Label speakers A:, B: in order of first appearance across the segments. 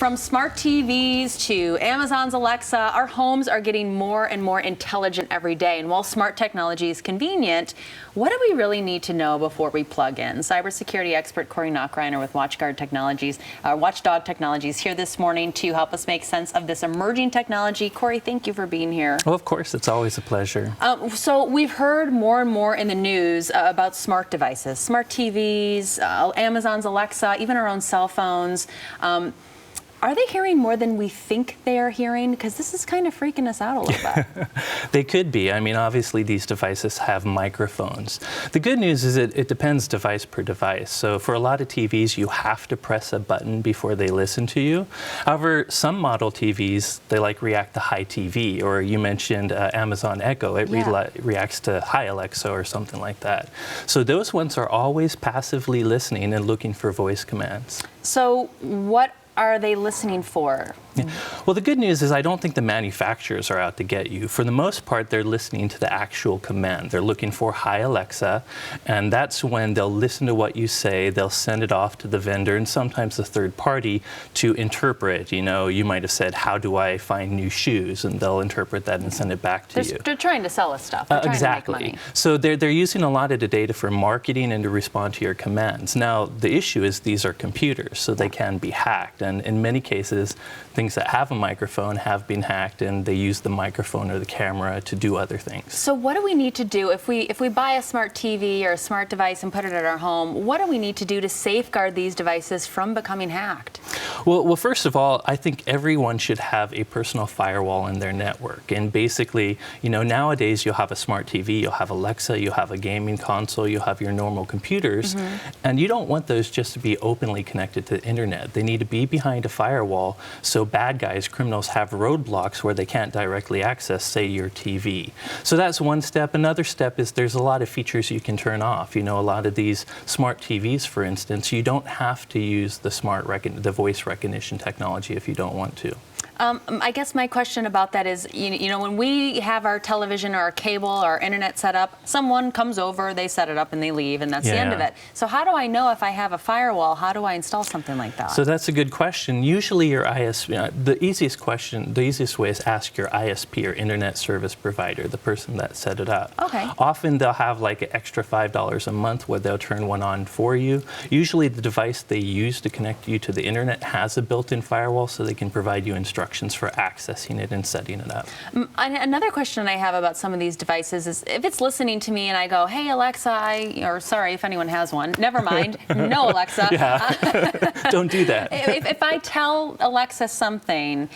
A: From smart TVs to Amazon's Alexa, our homes are getting more and more intelligent every day. And while smart technology is convenient, what do we really need to know before we plug in? Cybersecurity expert Corey Nachreiner with Watchdog Technologies here this morning to help us make sense of this emerging technology. Corey, thank you for being here.
B: Well, of course, it's always a pleasure.
A: So we've heard more and more in the news about smart devices, smart TVs, Amazon's Alexa, even our own cell phones. Are they hearing more than we think they are hearing? Because this is kind of freaking us out a little bit.
B: They could be. I mean, obviously, these devices have microphones. The good news is it depends device per device. So for a lot of TVs, you have to press a button before they listen to you. However, some model TVs, they like react to Hi TV, or you mentioned Amazon Echo. It reacts to Hi Alexa or something like that. So those ones are always passively listening and looking for voice commands.
A: So what are they listening for?
B: Yeah. Well, the good news is I don't think the manufacturers are out to get you. For the most part, they're listening to the actual command. They're looking for Hi Alexa, and that's when they'll listen to what you say, they'll send it off to the vendor and sometimes the third party to interpret. You know, you might have said, how do I find new shoes? And they'll interpret that and send it back to you.
A: They're trying to sell us stuff. They're trying
B: exactly.
A: to make money.
B: So they're using a lot of the data for marketing and to respond to your commands. Now, the issue is these are computers, so they can be hacked. And in many cases, things that have a microphone have been hacked, and they use the microphone or the camera to do other things.
A: So what do we need to do if we buy a smart TV or a smart device and put it at our home? What do we need to do to safeguard these devices from becoming hacked?
B: Well, first of all, I think everyone should have a personal firewall in their network. And basically, you know, nowadays you'll have a smart TV, you'll have Alexa, you'll have a gaming console, you'll have your normal computers, and you don't want those just to be openly connected to the internet. They need to be behind a firewall, so bad guys, criminals, have roadblocks where they can't directly access, say, your TV. So that's one step. Another step is there's a lot of features you can turn off. You know, a lot of these smart TVs, for instance, you don't have to use the voice recognition technology if you don't want to.
A: I guess my question about that is, you know, when we have our television or our cable or our internet set up, someone comes over, they set it up, and they leave, and that's the end of it. So how do I know if I have a firewall? How do I install something like that?
B: So that's a good question. Usually your ISP, the easiest way is ask your ISP or internet service provider, the person that set it up.
A: Okay.
B: Often they'll have like an extra $5 a month where they'll turn one on for you. Usually the device they use to connect you to the internet has a built-in firewall, so they can provide you instructions for accessing it and setting it up.
A: Another question I have about some of these devices is if it's listening to me and I go, hey, Alexa, or sorry if anyone has one, never mind, no, Alexa.
B: Don't do that.
A: If I tell Alexa something,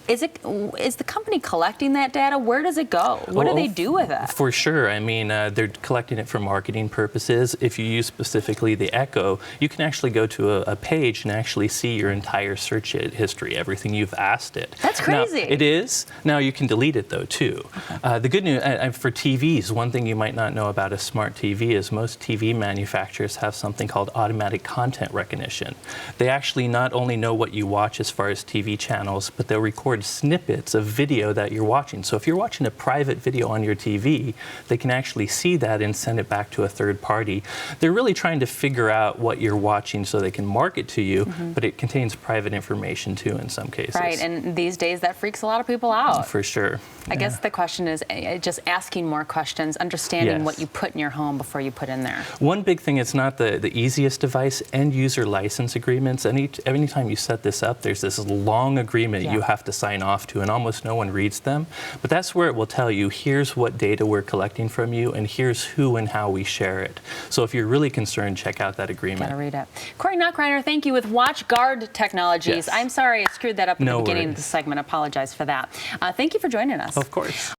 A: is the company collecting that data? Where does it go? What do they do with it?
B: For sure. I mean, they're collecting it for marketing purposes. If you use specifically the Echo, you can actually go to a page and actually see your entire search history, everything you've asked it.
A: That's crazy.
B: Now, it is. Now, you can delete it, though, too. Okay. The good news, for TVs, one thing you might not know about a smart TV is most TV manufacturers have something called automatic content recognition. They actually not only know what you watch as far as TV channels, but they'll record snippets of video that you're watching. So if you're watching a private video on your TV, they can actually see that and send it back to a third party. They're really trying to figure out what you're watching so they can market to you, but it contains private information too in some cases.
A: Right, and these days that freaks a lot of people out.
B: For sure.
A: I guess the question is just asking more questions, understanding what you put in your home before you put in there.
B: One big thing, it's not the easiest device, end user license agreements. Anytime you set this up, there's this long agreement you have to sign off to, and almost no one reads them. But that's where it will tell you, here's what data we're collecting from you, and here's who and how we share it. So if you're really concerned, check out that agreement.
A: Gotta read it. Corey Nachreiner, thank you with WatchGuard Technologies. I'm sorry I screwed that up at the beginning of the segment. I apologize for that. Thank you for joining us.
B: Of course.